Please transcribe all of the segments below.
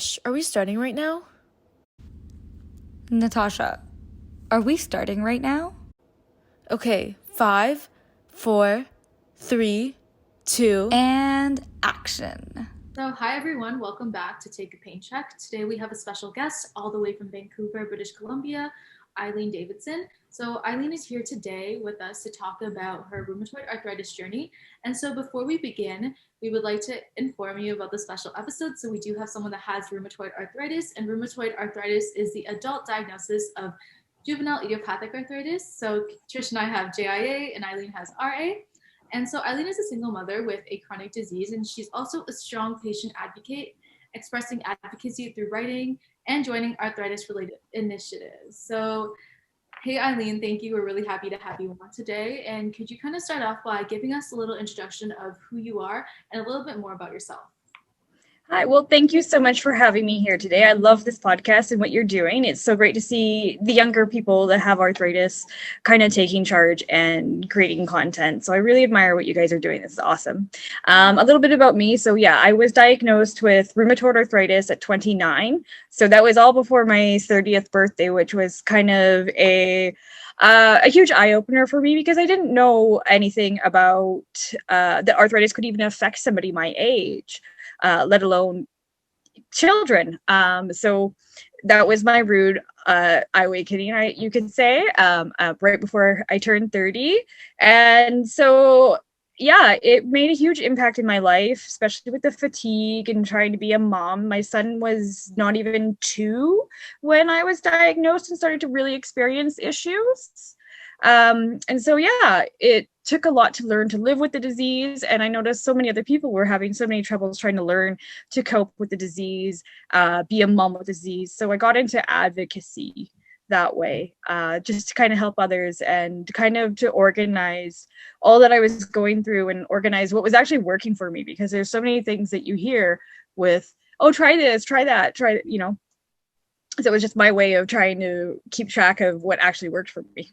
Trish, are we starting right now? Natasha, are we starting right now? Okay, 5, 4, 3, 2. And action. So, hi everyone, welcome back to Take a Pain Check. Today we have a special guest all the way from Vancouver, British Columbia, Eileen Davidson. So, Eileen is here today with us to talk about her rheumatoid arthritis journey. And so, before we begin, we would like to inform you about the special episode. So, we do have someone that has rheumatoid arthritis, and rheumatoid arthritis is the adult diagnosis of juvenile idiopathic arthritis. So, Trish and I have JIA, and Eileen has RA. And so Eileen is a single mother with a chronic disease, and she's also a strong patient advocate, expressing advocacy through writing and joining arthritis-related initiatives. So, hey Eileen, thank you. We're really happy to have you on today. And could you kind of start off by giving us a little introduction of who you are and a little bit more about yourself? Hi, well, thank you so much for having me here today. I love this podcast and what you're doing. It's so great to see the younger people that have arthritis kind of taking charge and creating content. So I really admire what you guys are doing. This is awesome. A little bit about me. So yeah, I was diagnosed with rheumatoid arthritis at 29. So that was all before my 30th birthday, which was kind of a huge eye-opener for me because I didn't know anything about that arthritis could even affect somebody my age. Let alone children. So that was my rude awakening, you could say, right before I turned 30. And so, yeah, it made a huge impact in my life, especially with the fatigue and trying to be a mom. My son was not even 2 when I was diagnosed and started to really experience issues. And so, yeah, it took a lot to learn to live with the disease. And I noticed so many other people were having so many troubles trying to learn to cope with the disease, be a mom with disease. So I got into advocacy that way, just to kind of help others and kind of to organize all that I was going through and organize what was actually working for me, because there's so many things that you hear with, oh, try this, try that, try, you know. So it was just my way of trying to keep track of what actually worked for me.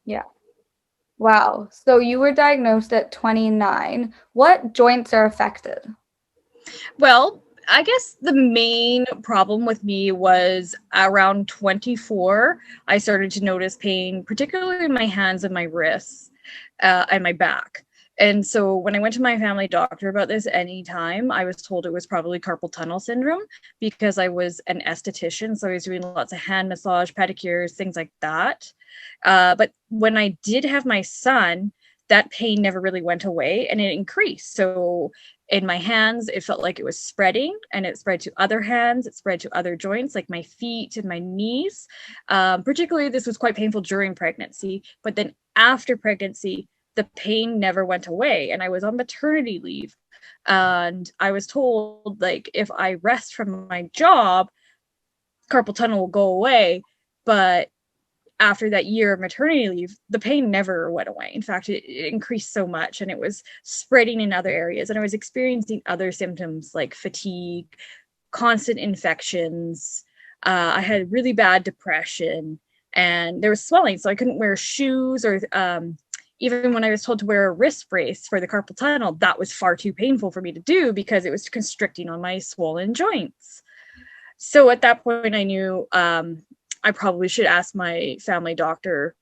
Yeah. Wow. So you were diagnosed at 29. What joints are affected? Well, I guess the main problem with me was around 24. I started to notice pain, particularly in my hands and my wrists and my back. And so when I went to my family doctor about this anytime, I was told it was probably carpal tunnel syndrome because I was an esthetician. So I was doing lots of hand massage, pedicures, things like that. But when I did have my son, that pain never really went away and it increased. So in my hands, it felt like it was spreading, and it spread to other hands. It spread to other joints like my feet and my knees. Particularly, this was quite painful during pregnancy. But then after pregnancy, the pain never went away. And I was on maternity leave. And I was told, like, if I rest from my job, carpal tunnel will go away. But after that year of maternity leave, the pain never went away. In fact, it increased so much, and it was spreading in other areas. And I was experiencing other symptoms like fatigue, constant infections. I had really bad depression, and there was swelling. So I couldn't wear shoes, or even when I was told to wear a wrist brace for the carpal tunnel, that was far too painful for me to do because it was constricting on my swollen joints. So at that point, I knew I probably should ask my family doctor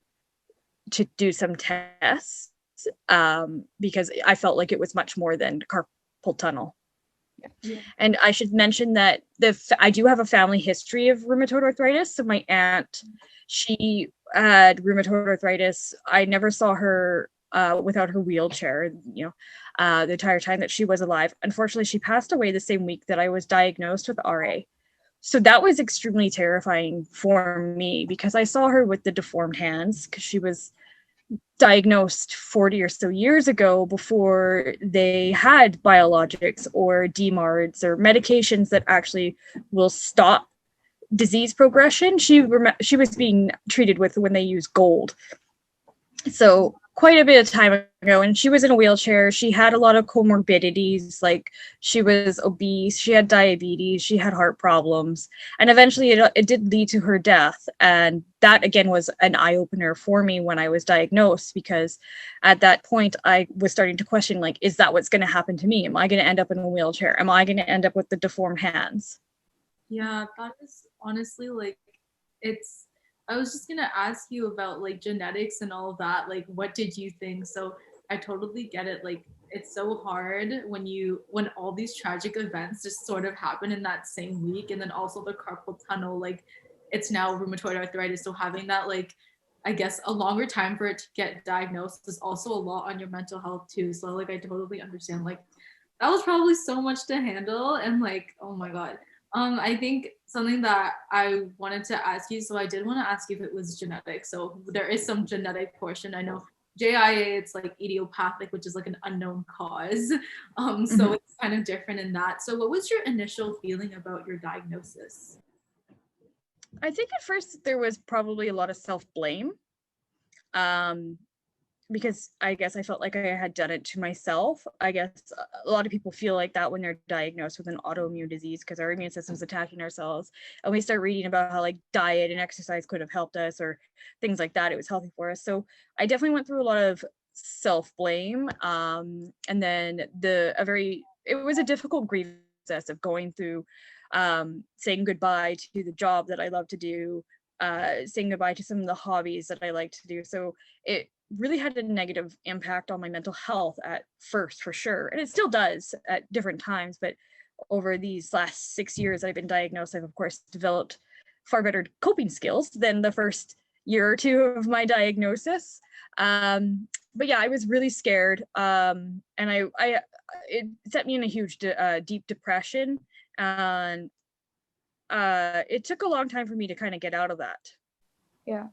to do some tests because I felt like it was much more than carpal tunnel. Yeah. And I should mention that I do have a family history of rheumatoid arthritis. So my aunt, she had rheumatoid arthritis. I never saw her without her wheelchair, the entire time that she was alive. Unfortunately, she passed away the same week that I was diagnosed with RA. So that was extremely terrifying for me because I saw her with the deformed hands because she was diagnosed 40 or so years ago before they had biologics or DMARDs or medications that actually will stop disease progression. She was being treated with when they use gold. So quite a bit of time ago, and she was in a wheelchair. She had a lot of comorbidities, like she was obese, she had diabetes, she had heart problems, and eventually it did lead to her death. And that again was an eye-opener for me when I was diagnosed, because at that point I was starting to question, like, is that what's going to happen to me? Am I going to end up in a wheelchair? Am I going to end up with the deformed hands? Yeah, that is honestly like it's I was just gonna ask you about like genetics and all of that. Like what did you think? So I totally get it. Like it's so hard when all these tragic events just sort of happen in that same week, and then also the carpal tunnel, like it's now rheumatoid arthritis. So having that like I guess a longer time for it to get diagnosed is also a lot on your mental health too. So like I totally understand. Like that was probably so much to handle and like oh my god. I think something that I wanted to ask you, so I did want to ask you if it was genetic. So there is some genetic portion. I know JIA, it's like idiopathic, which is like an unknown cause. So Mhm. it's kind of different in that. So what was your initial feeling about your diagnosis? I think at first there was probably a lot of self-blame. Um, because I guess I felt like I had done it to myself. I guess a lot of people feel like that when they're diagnosed with an autoimmune disease because our immune system's attacking ourselves. And we start reading about how like diet and exercise could have helped us or things like that. It was healthy for us. So I definitely went through a lot of self-blame. And then it was a difficult grief process of going through saying goodbye to the job that I love to do, saying goodbye to some of the hobbies that I like to do. So it really had a negative impact on my mental health at first, for sure. And it still does at different times. But over these last 6 years I've been diagnosed, I've of course developed far better coping skills than the first year or two of my diagnosis. But yeah, I was really scared. And I it set me in a huge, deep depression. And it took a long time for me to kind of get out of that. Yeah.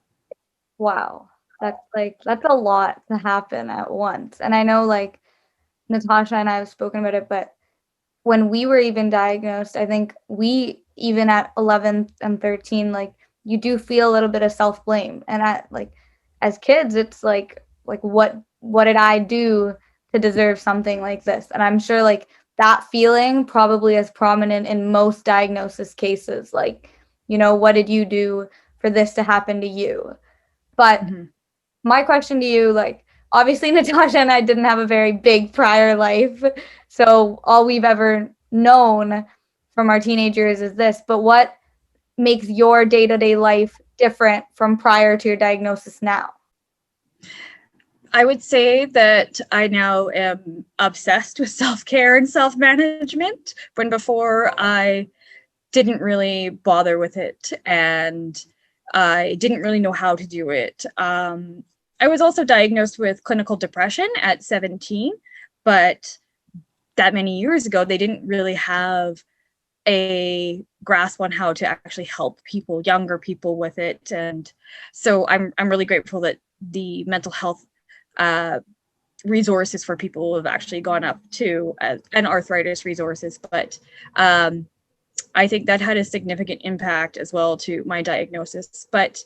Wow. That's a lot to happen at once. And I know like Natasha and I have spoken about it, but when we were even diagnosed, I think we even at 11 and 13, like you do feel a little bit of self-blame. And at like as kids, it's like what did I do to deserve something like this? And I'm sure like that feeling probably is prominent in most diagnosis cases. Like, what did you do for this to happen to you? But Mhm. my question to you, like, obviously Natasha and I didn't have a very big prior life, so all we've ever known from our teenage years is this. But what makes your day-to-day life different from prior to your diagnosis now? I would say that I now am obsessed with self-care and self-management, when before I didn't really bother with it and I didn't really know how to do it. I was also diagnosed with clinical depression at 17, but that many years ago, they didn't really have a grasp on how to actually help people, younger people, with it. And so I'm really grateful that the mental health uh, resources for people have actually gone up too, and arthritis resources. But I think that had a significant impact as well to my diagnosis. But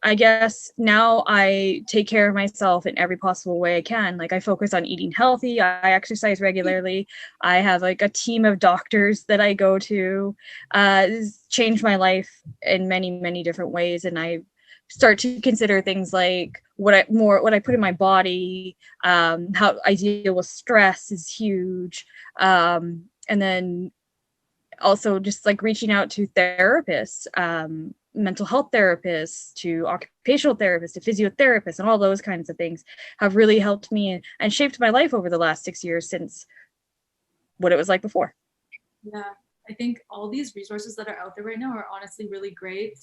I guess now I take care of myself in every possible way I can. Like I focus on eating healthy, I exercise regularly. I have like a team of doctors that I go to. This changed my life in many, many different ways. And I start to consider things like what I put in my body, how I deal with stress is huge. And then also just like reaching out to therapists, mental health therapists, to occupational therapists, to physiotherapists, and all those kinds of things have really helped me and shaped my life over the last 6 years since what it was like before. Yeah, I think all these resources that are out there right now are honestly really great.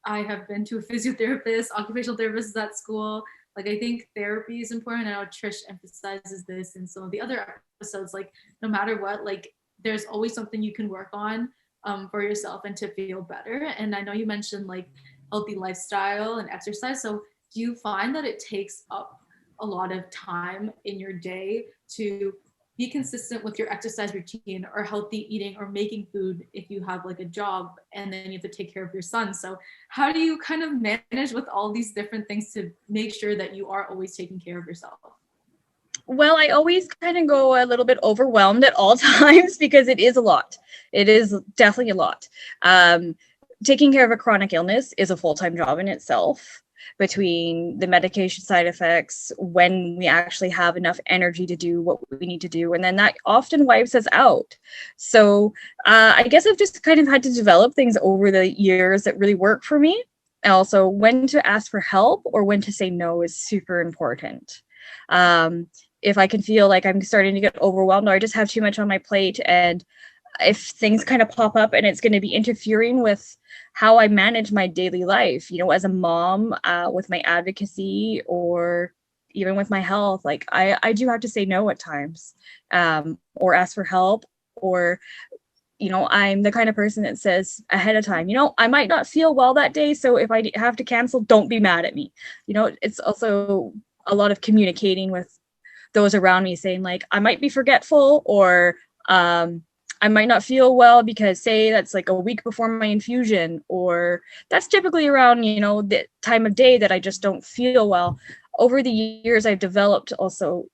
I have been to a physiotherapist, occupational therapists at school. Like, I think therapy is important. I know Trish emphasizes this in some of the other episodes. Like, no matter what, like, there's always something you can work on for yourself and to feel better. And I know you mentioned like healthy lifestyle and exercise. So, do you find that it takes up a lot of time in your day to be consistent with your exercise routine or healthy eating or making food if you have like a job and then you have to take care of your son? So how do you kind of manage with all these different things to make sure that you are always taking care of yourself? Well, I always kind of go a little bit overwhelmed at all times because it is a lot. It is definitely a lot. Taking care of a chronic illness is a full-time job in itself. between the medication side effects, when we actually have enough energy to do what we need to do. And then that often wipes us out. So I guess I've just kind of had to develop things over the years that really work for me. And also, when to ask for help or when to say no is super important. If I can feel like I'm starting to get overwhelmed or I just have too much on my plate, and if things kind of pop up and it's going to be interfering with how I manage my daily life, as a mom, with my advocacy, or even with my health, like I do have to say no at times, or ask for help, or I'm the kind of person that says ahead of time, I might not feel well that day, so if I have to cancel, don't be mad at me. It's also a lot of communicating with those around me, saying like, I might be forgetful, or I might not feel well because, say, that's like a week before my infusion, or that's typically around, the time of day that I just don't feel well. Over the years, I've developed also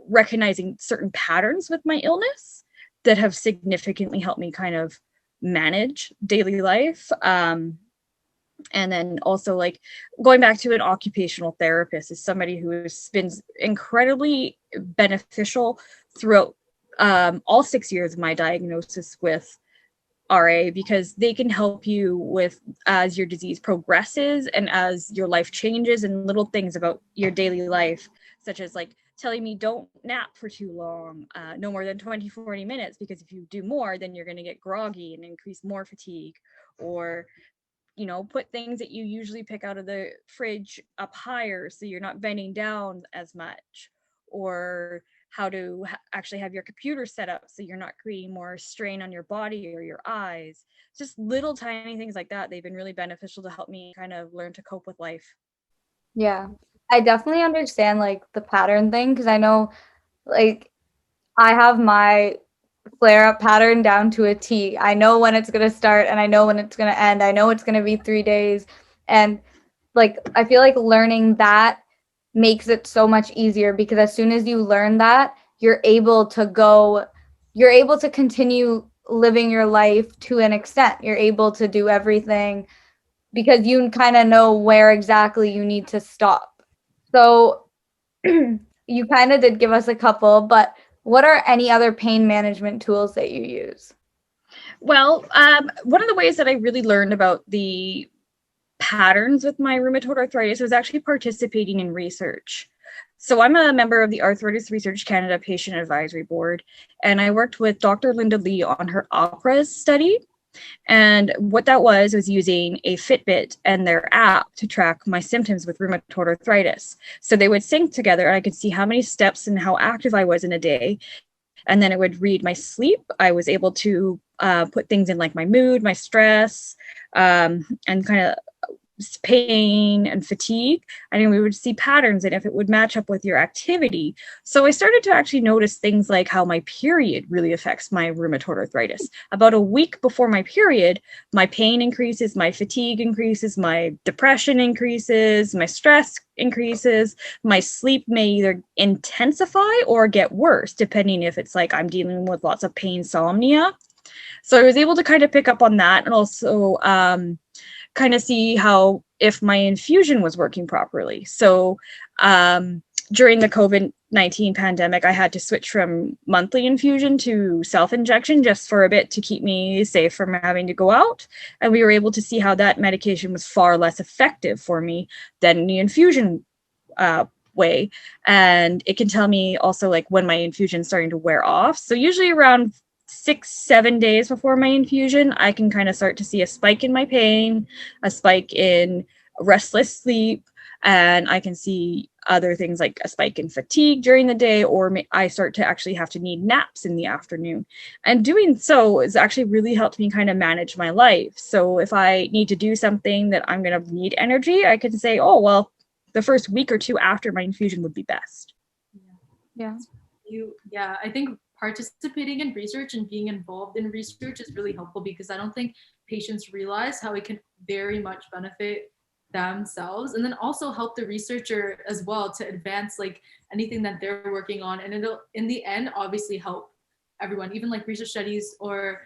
recognizing certain patterns with my illness that have significantly helped me kind of manage daily life. And then also, like, going back to an occupational therapist is somebody who has been incredibly beneficial throughout all 6 years of my diagnosis with RA, because they can help you with as your disease progresses and as your life changes, and little things about your daily life, such as like telling me don't nap for too long, no more than 20-40 minutes, because if you do more, then you're going to get groggy and increase more fatigue, or put things that you usually pick out of the fridge up higher so you're not bending down as much, or how to actually have your computer set up so you're not creating more strain on your body or your eyes. Just little tiny things like that. They've been really beneficial to help me kind of learn to cope with life. Yeah. I definitely understand like the pattern thing, because I know like I have my flare up pattern down to a T. I know when it's going to start and I know when it's going to end. I know it's going to be 3 days. And like I feel like learning that makes it so much easier, because as soon as you learn that, you're able to continue living your life to an extent. You're able to do everything because you kind of know where exactly you need to stop. So you kind of did give us a couple, but what are any other pain management tools that you use? Well, one of the ways that I really learned about the patterns with my rheumatoid arthritis was actually participating in research. So I'm a member of the Arthritis Research Canada Patient Advisory Board, and I worked with Dr. Linda Lee on her APRAS study. And what that was using a Fitbit and their app to track my symptoms with rheumatoid arthritis. So they would sync together, and I could see how many steps and how active I was in a day. And then it would read my sleep. I was able to put things in like my mood, my stress, and kind of pain and fatigue. I mean, we would see patterns and if it would match up with your activity. So I started to actually notice things like how my period really affects my rheumatoid arthritis. About a week before my period, my pain increases, my fatigue increases, my depression increases, my stress increases, my sleep may either intensify or get worse, depending if it's like I'm dealing with lots of pain, insomnia. So I was able to kind of pick up on that, and also kind of see how if my infusion was working properly. So during the COVID-19 pandemic, I had to switch from monthly infusion to self-injection just for a bit to keep me safe from having to go out. And we were able to see how that medication was far less effective for me than the infusion way. And it can tell me also like when my infusion is starting to wear off. So usually around 6-7 days before my infusion, I can kind of start to see a spike in my pain, a spike in restless sleep, and I can see other things like a spike in fatigue during the day, or I start to actually have to need naps in the afternoon. And doing so has actually really helped me kind of manage my life. So if I need to do something that I'm going to need energy, I can say, oh, well, the first week or two after my infusion would be best. Yeah. I think participating in research and being involved in research is really helpful, because I don't think patients realize how it can very much benefit themselves and then also help the researcher as well to advance like anything that they're working on, and it'll in the end obviously help everyone, even like research studies or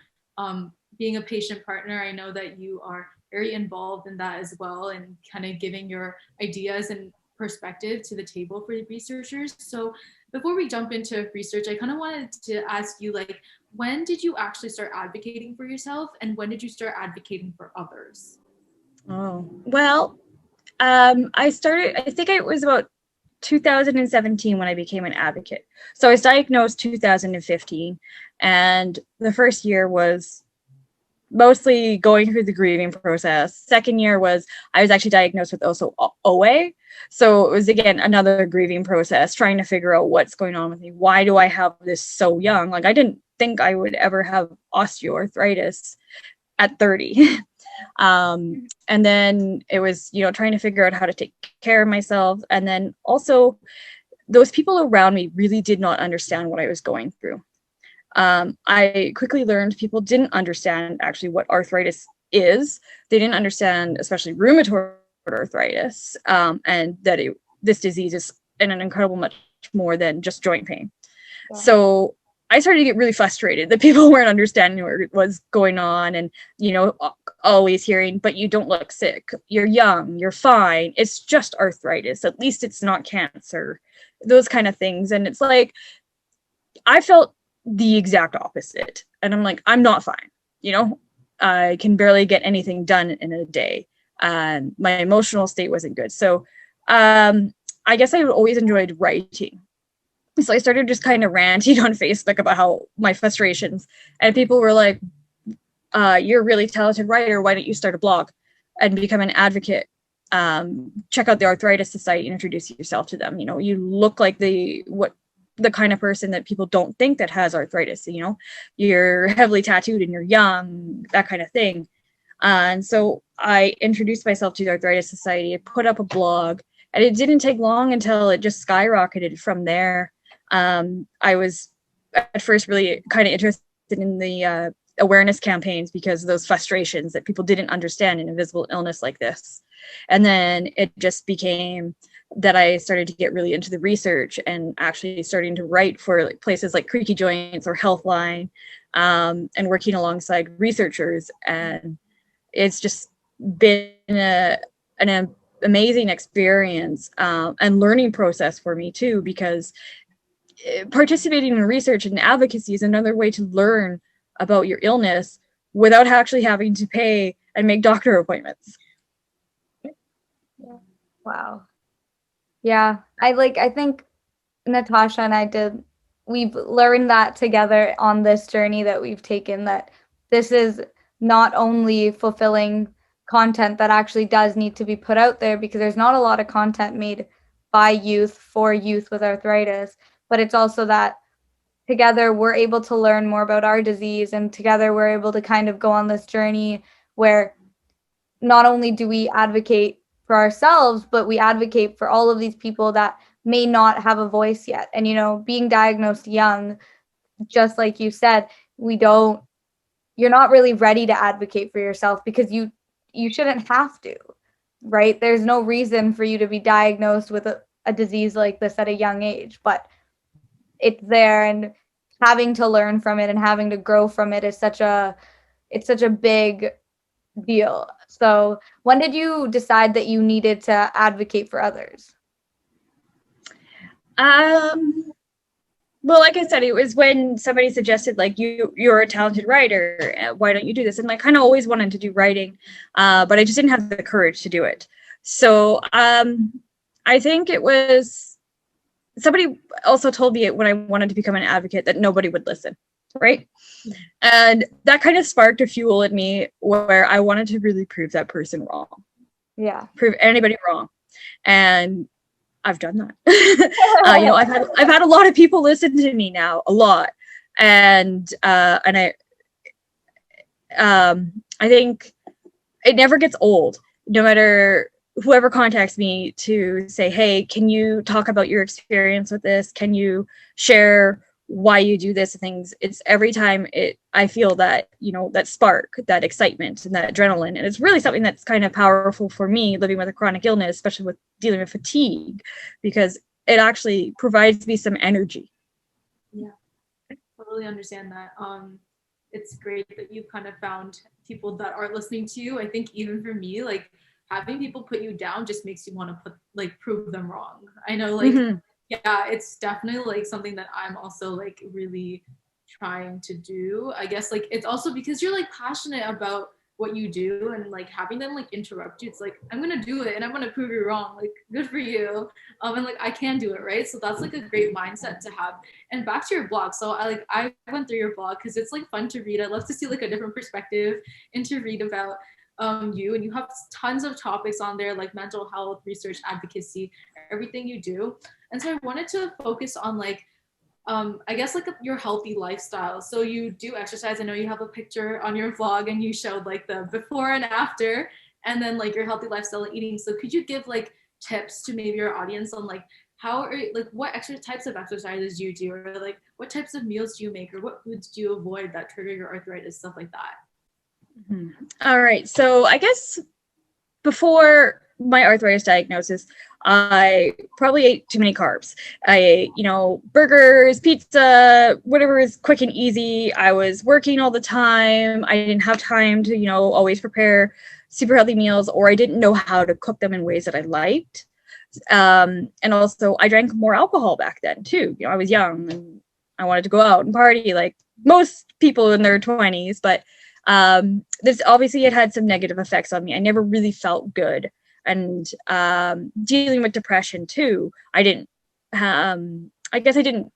being a patient partner. I know that you are very involved in that as well, and kind of giving your ideas and perspective to the table for the researchers. So before we jump into research, I kind of wanted to ask you, like, when did you actually start advocating for yourself, and when did you start advocating for others? Oh, well, I think it was about 2017 when I became an advocate. So I was diagnosed 2015, and the first year was mostly going through the grieving process. Second year was I was actually diagnosed with also OA. So it was again another grieving process, trying to figure out what's going on with me. Why do I have this so young? Like I didn't think I would ever have osteoarthritis at 30. And then it was, trying to figure out how to take care of myself. And then also those people around me really did not understand what I was going through. I quickly learned people didn't understand actually what arthritis is. They didn't understand, especially rheumatoid arthritis, and that this disease is an incredible much more than just joint pain. Yeah. So I started to get really frustrated that people weren't understanding what was going on, and always hearing, but you don't look sick, you're young, you're fine, it's just arthritis, at least it's not cancer, those kind of things. And it's like I felt the exact opposite, and I'm like, I'm not fine, I can barely get anything done in a day, and my emotional state wasn't good. So I guess I always enjoyed writing. So I started just kind of ranting on Facebook about how my frustrations, and people were like, you're a really talented writer, why don't you start a blog and become an advocate? Check out the Arthritis Society and introduce yourself to them. You look like the kind of person that people don't think that has arthritis. You're heavily tattooed and you're young, that kind of thing. And so I introduced myself to the Arthritis Society. I put up a blog, and it didn't take long until it just skyrocketed from there. I was at first really kind of interested in the awareness campaigns because of those frustrations that people didn't understand an invisible illness like this. And then it just became that I started to get really into the research and actually starting to write for places like Creaky Joints or Healthline, and working alongside researchers. And it's just been an amazing experience, and learning process for me too, because participating in research and advocacy is another way to learn about your illness without actually having to pay and make doctor appointments. Yeah. Wow. Yeah, I think Natasha and we've learned that together on this journey that we've taken, that this is not only fulfilling content that actually does need to be put out there, because there's not a lot of content made by youth for youth with arthritis, but it's also that together we're able to learn more about our disease, and together we're able to kind of go on this journey where not only do we advocate for ourselves, but we advocate for all of these people that may not have a voice yet. And, being diagnosed young, just like you said, you're not really ready to advocate for yourself because you shouldn't have to, right? There's no reason for you to be diagnosed with a disease like this at a young age, but it's there, and having to learn from it and having to grow from it is such a big deal. So when did you decide that you needed to advocate for others? Well, like I said, it was when somebody suggested, like, you're a talented writer, why don't you do this? And I kind of always wanted to do writing, but I just didn't have the courage to do it. So I think it was somebody also told me when I wanted to become an advocate that nobody would listen, right? And that kind of sparked a fuel in me where I wanted to really prove that person wrong. Yeah. Prove anybody wrong. And I've done that. I've had a lot of people listen to me now, a lot. And I think it never gets old, no matter whoever contacts me to say, hey, can you talk about your experience with this? Can you share why you do this things? It's every time I feel that, that spark, that excitement and that adrenaline. And it's really something that's kind of powerful for me living with a chronic illness, especially with dealing with fatigue, because it actually provides me some energy. Yeah, I totally understand that. it's great that you've kind of found people that are listening to you. I think even for me, like having people put you down just makes you want to prove them wrong. I know like Mhm. yeah, it's definitely like something that I'm also like really trying to do. I guess like it's also because you're like passionate about what you do, and like having them like interrupt you, it's like I'm gonna do it and I'm gonna prove you wrong. Like good for you. And like I can do it, right? So that's like a great mindset to have. And back to your blog. So I went through your blog because it's like fun to read. I love to see like a different perspective and to read about you, and you have tons of topics on there like mental health, research, advocacy, everything you do. And so I wanted to focus on like I guess like your healthy lifestyle. So you do exercise. I know you have a picture on your vlog and you showed like the before and after, and then like your healthy lifestyle and eating. So could you give like tips to maybe your audience on like how are like what extra types of exercises do you do, or like what types of meals do you make, or what foods do you avoid that trigger your arthritis, stuff like that? Mhm. All right. So I guess before my arthritis diagnosis, I probably ate too many carbs. I ate, burgers, pizza, whatever is quick and easy. I was working all the time. I didn't have time to, always prepare super healthy meals, or I didn't know how to cook them in ways that I liked. And also, I drank more alcohol back then too. I was young and I wanted to go out and party like most people in their 20s, but this obviously it had some negative effects on me. I never really felt good, and dealing with depression too. I guess I didn't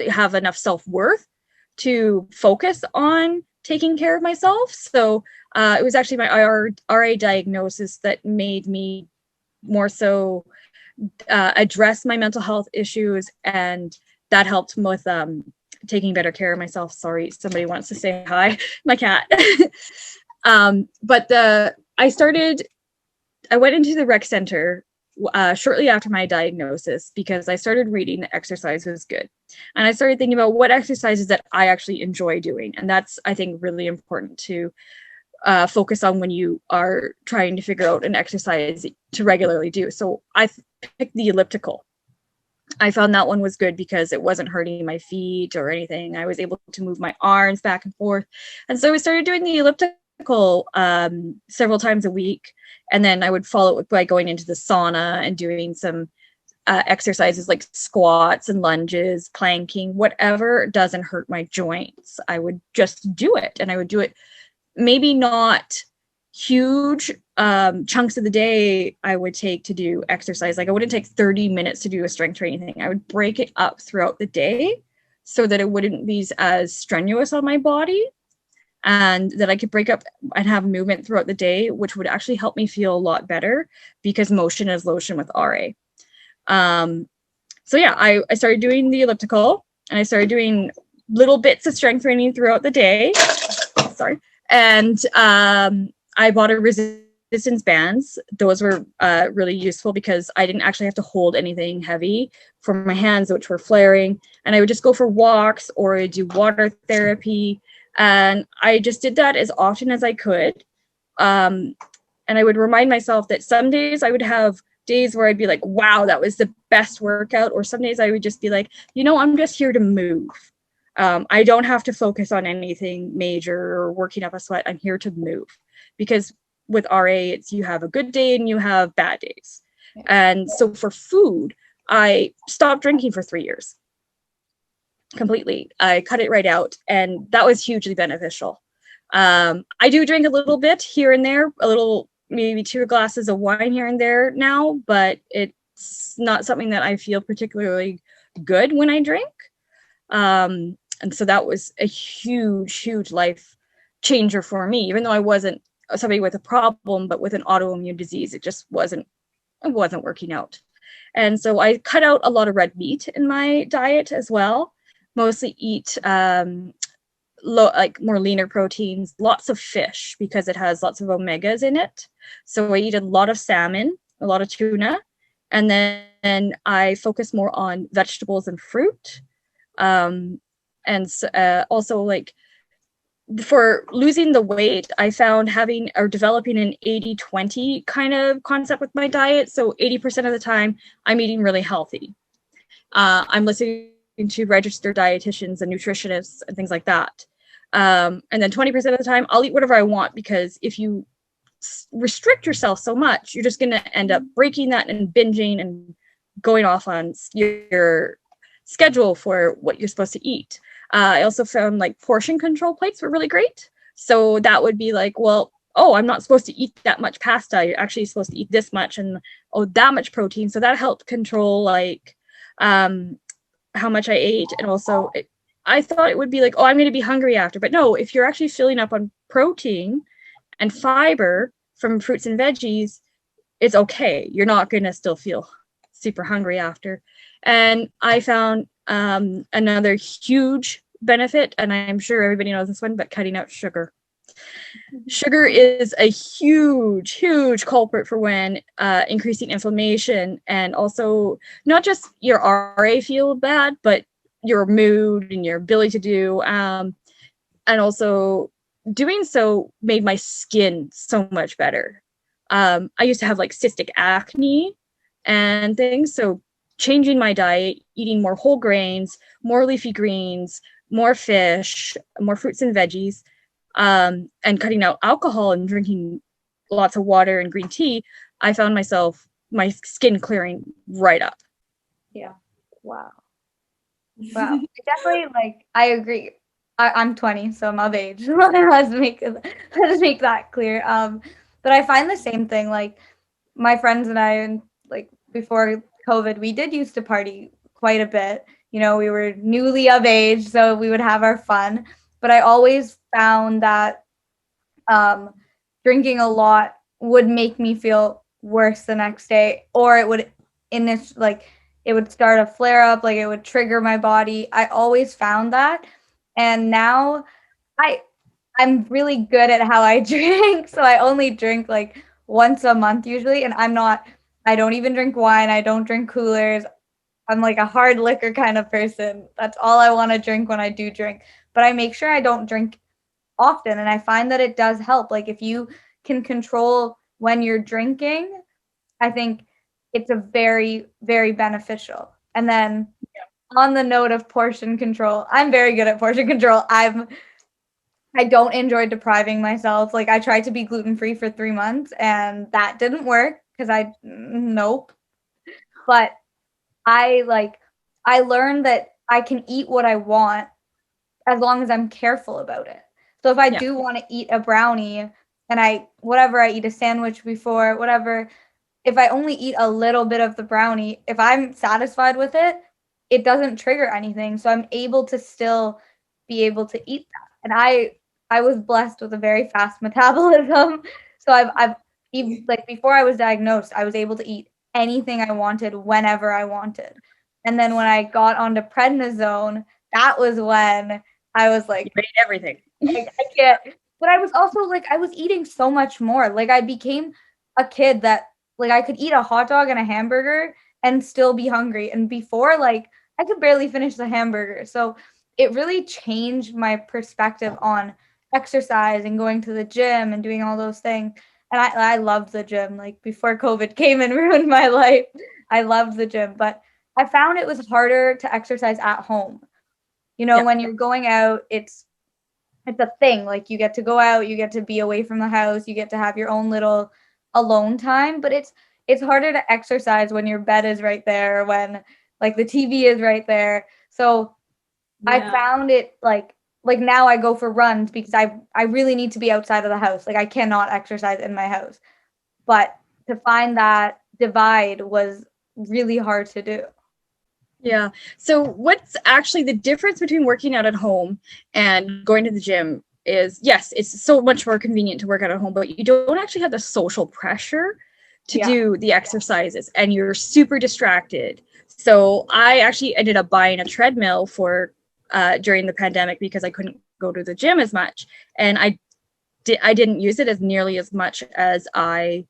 have enough self-worth to focus on taking care of myself. So it was actually my RA diagnosis that made me more so address my mental health issues, and that helped with taking better care of myself. Sorry, somebody wants to say hi, my cat. But I went into the rec center shortly after my diagnosis because I started reading that exercise was good. And I started thinking about what exercises that I actually enjoy doing. And that's, I think, really important to focus on when you are trying to figure out an exercise to regularly do. So I picked the elliptical. I found that one was good because it wasn't hurting my feet or anything. I was able to move my arms back and forth. And so I started doing the elliptical several times a week. And then I would follow it by going into the sauna and doing some exercises like squats and lunges, planking, whatever doesn't hurt my joints. I would just do it. And I would do it maybe not huge chunks of the day I would take to do exercise. Like I wouldn't take 30 minutes to do a strength training thing. I would break it up throughout the day so that it wouldn't be as strenuous on my body, and that I could break up and have movement throughout the day, which would actually help me feel a lot better because motion is lotion with RA. So yeah, I started doing the elliptical, and I started doing little bits of strength training throughout the day. Sorry. And I bought a resistance bands. Those were really useful because I didn't actually have to hold anything heavy for my hands, which were flaring. And I would just go for walks or do water therapy. And I just did that as often as I could. And I would remind myself that some days I would have days where I'd be like, wow, that was the best workout. Or some days I would just be like, I'm just here to move. I don't have to focus on anything major or working up a sweat. I'm here to move, because with RA, it's you have a good day and you have bad days. Yeah. And so for food, I stopped drinking for 3 years completely. I cut it right out, and that was hugely beneficial. I do drink a little bit here and there, a little, maybe 2 glasses of wine here and there now, but it's not something that I feel particularly good when I drink. And so that was a huge life changer for me, even though I wasn't somebody with a problem, but with an autoimmune disease, it wasn't working out. And so I cut out a lot of red meat in my diet as well, mostly eat more leaner proteins, lots of fish because it has lots of omegas in it. So I eat a lot of salmon, a lot of tuna, and then I focus more on vegetables and fruit. And also, like, for losing the weight, I found developing an 80-20 kind of concept with my diet. So 80% of the time I'm eating really healthy. I'm listening to registered dietitians and nutritionists and things like that. And then 20% of the time, I'll eat whatever I want, because if you restrict yourself so much, you're just going to end up breaking that and binging and going off on your schedule for what you're supposed to eat. I also found like portion control plates were really great. So that would be like, well, oh, I'm not supposed to eat that much pasta. You're actually supposed to eat this much, and oh, that much protein. So that helped control like how much I ate. And also I thought it would be like, oh, I'm going to be hungry after. But no, if you're actually filling up on protein and fiber from fruits and veggies, it's okay. You're not going to still feel super hungry after. And I found another huge benefit, and I'm sure everybody knows this one, but cutting out sugar. Sugar is a huge culprit for when increasing inflammation, and also not just your RA feel bad, but your mood and your ability to do. And also doing so made my skin so much better. I used to have like cystic acne and things. So changing my diet, eating more whole grains, more leafy greens, more fish, more fruits and veggies, and cutting out alcohol and drinking lots of water and green tea, I found my skin clearing right up. Yeah. Wow. Wow. Definitely, like, I agree. I'm 20, so I'm of age. Let's make that clear. But I find the same thing. Like, my friends and I, like, before COVID, we did used to party quite a bit. You know, we were newly of age, so we would have our fun. But I always found that drinking a lot would make me feel worse the next day, or it would it would start a flare up, like it would trigger my body. I always found that. And now I'm really good at how I drink. So I only drink like once a month usually. And I don't even drink wine. I don't drink coolers. I'm like a hard liquor kind of person. That's all I want to drink when I do drink. But I make sure I don't drink often. And I find that it does help. Like if you can control when you're drinking, I think it's a very, very beneficial. And then on the note of portion control, I'm very good at portion control. I don't enjoy depriving myself. Like I tried to be gluten-free for 3 months and that didn't work because nope. But I learned that I can eat what I want as long as I'm careful about it. So if I do want to eat a brownie and I eat a sandwich before, whatever, if I only eat a little bit of the brownie, if I'm satisfied with it, it doesn't trigger anything. So I'm able to still be able to eat that. And I was blessed with a very fast metabolism. So I've even like before I was diagnosed, I was able to eat anything I wanted whenever I wanted. And then when I got onto prednisone, that was when I was like, you ate everything. I can't. But I was also like, I was eating so much more. Like I became a kid that like I could eat a hot dog and a hamburger and still be hungry. And before, like I could barely finish the hamburger. So it really changed my perspective on exercise and going to the gym and doing all those things. And I loved the gym. Like before COVID came and ruined my life, I loved the gym. But I found it was harder to exercise at home. You know, when you're going out, it's a thing. Like you get to go out, you get to be away from the house, you get to have your own little alone time. But it's harder to exercise when your bed is right there, when like the TV is right there. So I found it like now I go for runs because I really need to be outside of the house. Like I cannot exercise in my house. But to find that divide was really hard to do. Yeah. So what's actually the difference between working out at home and going to the gym is, yes, it's so much more convenient to work out at home, but you don't actually have the social pressure to do the exercises and you're super distracted. So I actually ended up buying a treadmill for during the pandemic because I couldn't go to the gym as much. And I didn't use it as nearly as much as I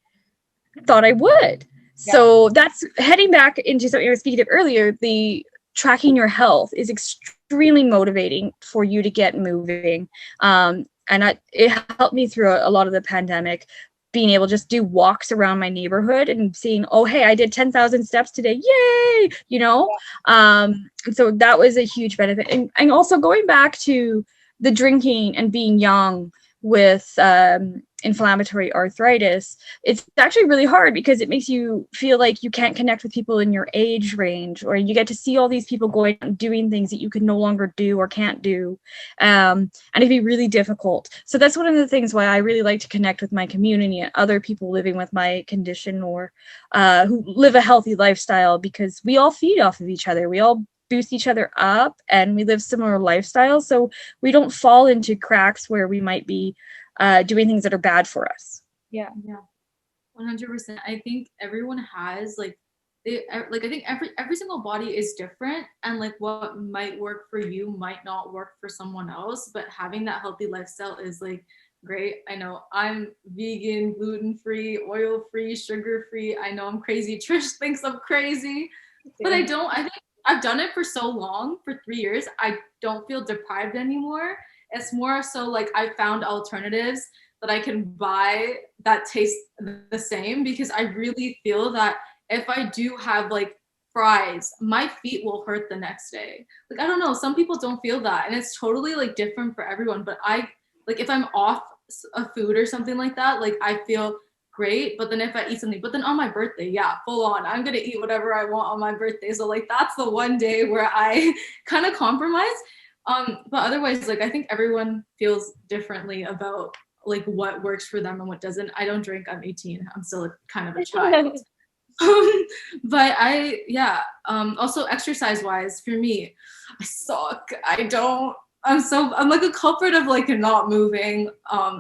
thought I would. So that's heading back into something I was speaking of earlier. The tracking your health is extremely motivating for you to get moving. And it helped me through a lot of the pandemic, being able to just do walks around my neighborhood and seeing, oh, hey, I did 10,000 steps today. Yay. You know? So that was a huge benefit. And also going back to the drinking and being young with inflammatory arthritis, it's actually really hard because it makes you feel like you can't connect with people in your age range, or you get to see all these people going and doing things that you can no longer do or can't do. And it'd be really difficult. So that's one of the things why I really like to connect with my community and other people living with my condition, or who live a healthy lifestyle, because we all feed off of each other. We all boost each other up, and we live similar lifestyles, so we don't fall into cracks where we might be doing things that are bad for us. Yeah. 100%. I think everyone has like I think every single body is different, and like what might work for you might not work for someone else, but having that healthy lifestyle is like great. I know I'm vegan, gluten-free, oil-free, sugar-free. I know I'm crazy. Trish thinks I'm crazy, but I think I've done it for so long, for 3 years. I don't feel deprived anymore. It's more so like I found alternatives that I can buy that taste the same, because I really feel that if I do have like fries, my feet will hurt the next day. Like, I don't know, some people don't feel that, and it's totally like different for everyone. But I, like, if I'm off a food or something like that, like I feel great. But then if I eat something, but then on my birthday, yeah, full on, I'm gonna eat whatever I want on my birthday. So like that's the one day where I kind of compromise. But otherwise, like I think everyone feels differently about like what works for them and what doesn't. I don't drink. I'm 18. I'm still kind of a child. But also exercise wise, for me, I suck. I'm like a culprit of like not moving,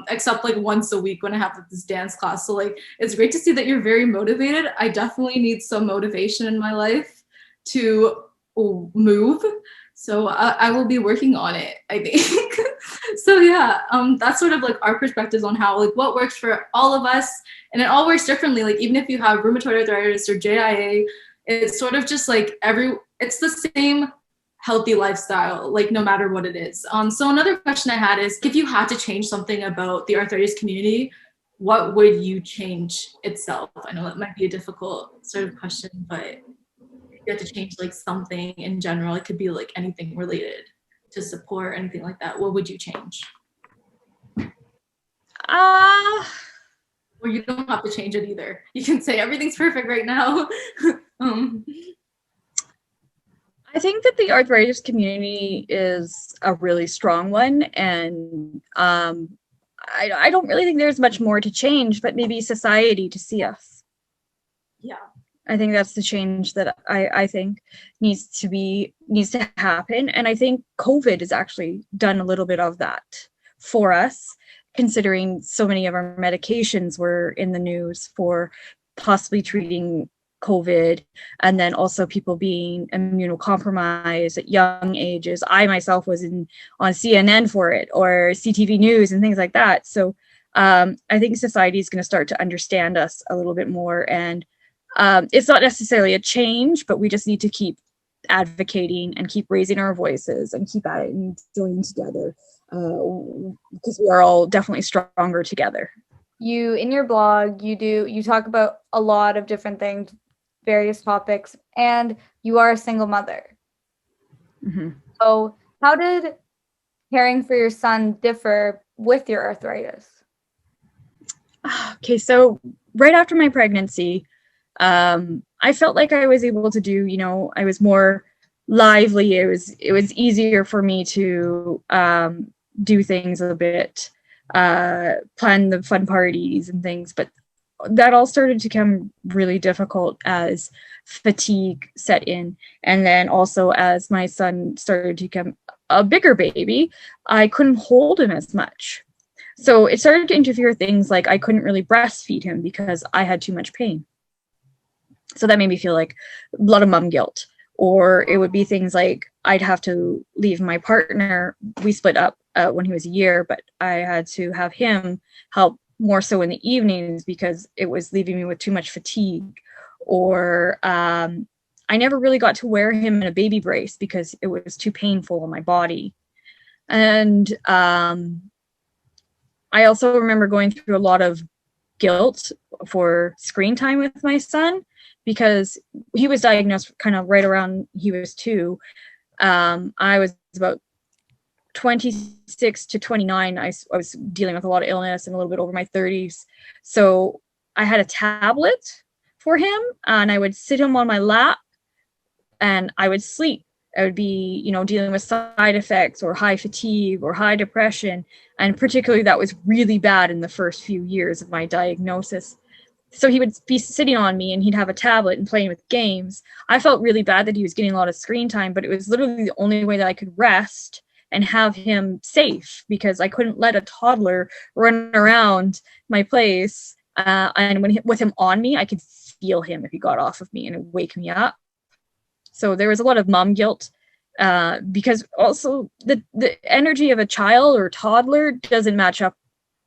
except like once a week when I have this dance class. So like it's great to see that you're very motivated. I definitely need some motivation in my life to move. So I will be working on it, I think. So yeah, that's sort of like our perspectives on how like what works for all of us, and it all works differently. Like even if you have rheumatoid arthritis or JIA, it's sort of just like it's the same healthy lifestyle, like no matter what it is. So another question I had is, if you had to change something about the arthritis community, what would you change itself? I know that might be a difficult sort of question, but you have to change like something in general. It could be like anything related to support, anything like that. What would you change? Or you don't have to change it either. You can say everything's perfect right now. I think that the arthritis community is a really strong one, and I don't really think there's much more to change, but maybe society to see us. Yeah. I think that's the change that I think needs to happen. And I think COVID has actually done a little bit of that for us, considering so many of our medications were in the news for possibly treating COVID, and then also people being immunocompromised at young ages. I myself was on CNN for it, or CTV News and things like that. So I think society is going to start to understand us a little bit more, and it's not necessarily a change, but we just need to keep advocating and keep raising our voices and keep at it and joining together, because we are all definitely stronger together. You, in your blog, you talk about a lot of different things, various topics, and you are a single mother. Mm-hmm. So how did caring for your son differ with your arthritis? Okay, so right after my pregnancy, I felt like I was able to do, I was more lively. It was easier for me to do things a bit, plan the fun parties and things, but that all started to become really difficult as fatigue set in. And then also as my son started to become a bigger baby, I couldn't hold him as much. So it started to interfere with things like I couldn't really breastfeed him because I had too much pain. So that made me feel like a lot of mom guilt. Or it would be things like I'd have to leave my partner. We split up when he was a year, but I had to have him help more so in the evenings because it was leaving me with too much fatigue. Or I never really got to wear him in a baby brace because it was too painful on my body. And I also remember going through a lot of guilt for screen time with my son because he was diagnosed kind of right around he was 2. I was about 26 to 29, I was dealing with a lot of illness and a little bit over my 30s. So I had a tablet for him, and I would sit him on my lap and I would sleep. I would be, dealing with side effects or high fatigue or high depression. And particularly that was really bad in the first few years of my diagnosis. So he would be sitting on me and he'd have a tablet and playing with games. I felt really bad that he was getting a lot of screen time, but it was literally the only way that I could rest and have him safe, because I couldn't let a toddler run around my place. And with him on me, I could feel him if he got off of me, and it would wake me up. So there was a lot of mom guilt, because also the energy of a child or toddler doesn't match up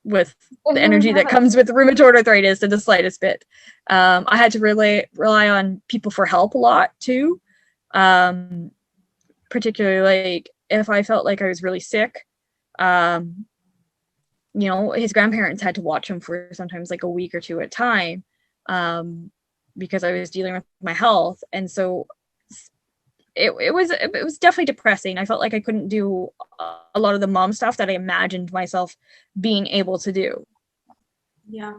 with the energy that comes with rheumatoid arthritis in the slightest bit. I had to rely on people for help a lot too, particularly like if I felt like I was really sick. His grandparents had to watch him for sometimes like a week or two at a time, because I was dealing with my health. And so it was definitely depressing. I felt like I couldn't do a lot of the mom stuff that I imagined myself being able to do. Yeah.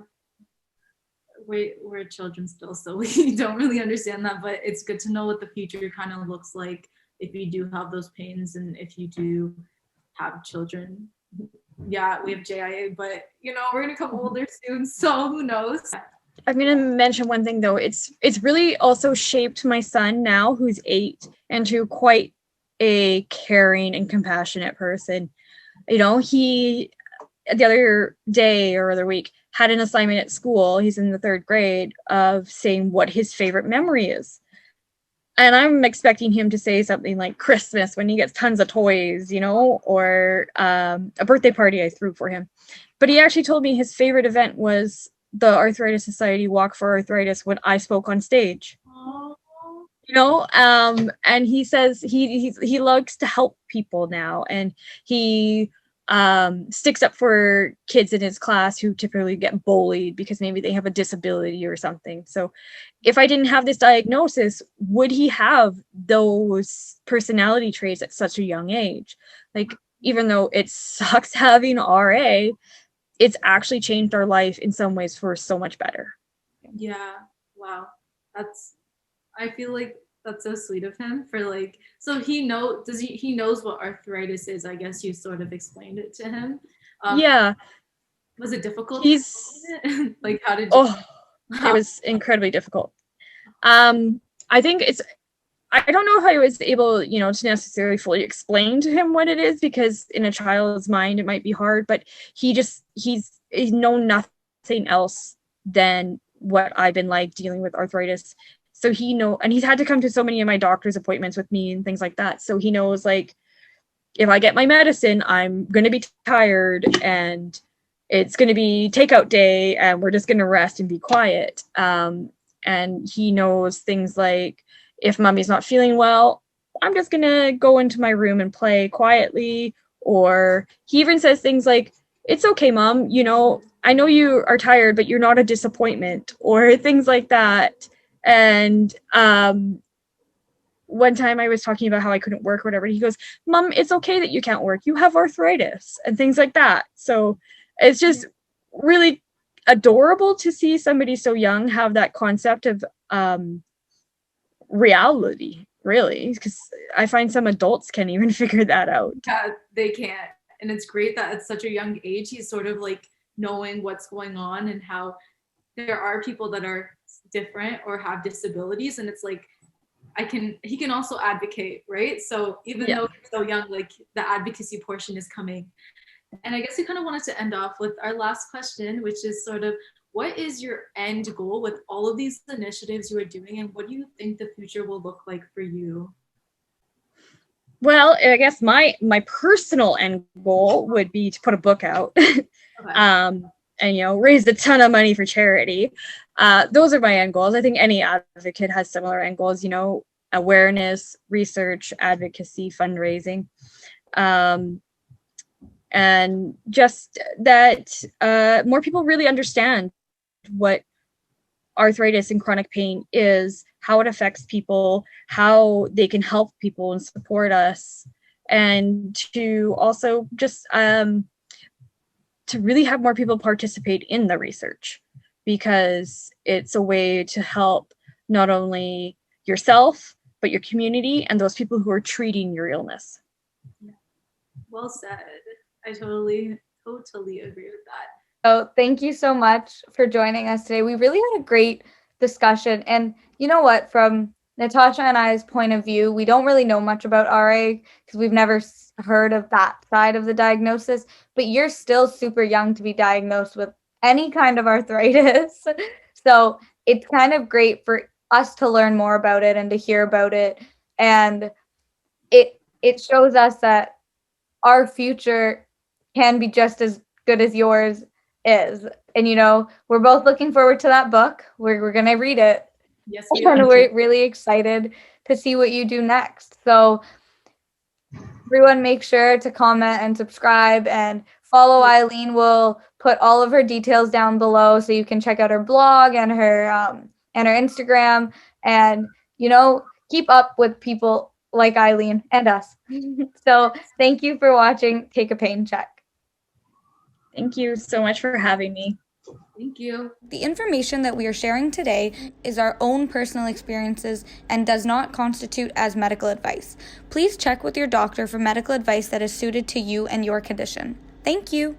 We're children still, so we don't really understand that, but it's good to know what the future kind of looks like if you do have those pains and if you do have children. Yeah, we have JIA, but we're gonna come older soon, so who knows? I'm going to mention one thing though. It's really also shaped my son now, who's 8, into quite a caring and compassionate person. He the other day or other week had an assignment at school. He's in the 3rd grade, of saying what his favorite memory is. And I'm expecting him to say something like Christmas when he gets tons of toys, or a birthday party I threw for him. But he actually told me his favorite event was the Arthritis Society Walk for Arthritis when I spoke on stage. And he says he likes to help people now, and he sticks up for kids in his class who typically get bullied because maybe they have a disability or something. So if I didn't have this diagnosis, would he have those personality traits at such a young age? Like, even though it sucks having RA, it's actually changed our life in some ways for so much better. Yeah. Wow. I feel like that's so sweet of him for so he knows what arthritis is. I guess you sort of explained it to him. Yeah. Was it difficult? How did you? It was incredibly difficult. I think I don't know if I was able, to necessarily fully explain to him what it is, because in a child's mind, it might be hard, but he's known nothing else than what I've been like dealing with arthritis. So and he's had to come to so many of my doctor's appointments with me and things like that. So he knows, like, if I get my medicine, I'm going to be tired and it's going to be takeout day and we're just going to rest and be quiet. And he knows things like, if mommy's not feeling well, I'm just going to go into my room and play quietly. Or he even says things like, it's okay, Mom, I know you are tired, but you're not a disappointment, or things like that. And one time I was talking about how I couldn't work or whatever. He goes, Mom, it's okay that you can't work. You have arthritis, and things like that. So it's just really adorable to see somebody so young have that concept of reality, really, because I find some adults can't even figure that out. Yeah, they can't. And it's great that at such a young age, he's sort of like knowing what's going on and how there are people that are different or have disabilities. And it's like, he can also advocate, right? So even though he's so young, like, the advocacy portion is coming. And I guess we kind of wanted to end off with our last question, which is sort of, what is your end goal with all of these initiatives you are doing, and what do you think the future will look like for you? Well, I guess my personal end goal would be to put a book out. Okay. And raise a ton of money for charity. Those are my end goals. I think any advocate has similar end goals, awareness, research, advocacy, fundraising. And just that more people really understand what arthritis and chronic pain is, how it affects people, how they can help people and support us, and to also just to really have more people participate in the research, because it's a way to help not only yourself, but your community and those people who are treating your illness. Well said. I totally agree with that. So thank you so much for joining us today. We really had a great discussion. And you know what, from Natasha and I's point of view, we don't really know much about RA because we've never heard of that side of the diagnosis, but you're still super young to be diagnosed with any kind of arthritis. So it's kind of great for us to learn more about it and to hear about it. And it shows us that our future can be just as good as yours is. And, you know, we're both looking forward to that book. We're going to read it. Yes, And we're really excited to see what you do next. So everyone make sure to comment and subscribe and follow Eileen. We'll put all of her details down below so you can check out her blog and her Instagram, and, you know, keep up with people like Eileen and us. So thank you for watching Take a Pain Check. Thank you so much for having me. Thank you. The information that we are sharing today is our own personal experiences and does not constitute as medical advice. Please check with your doctor for medical advice that is suited to you and your condition. Thank you.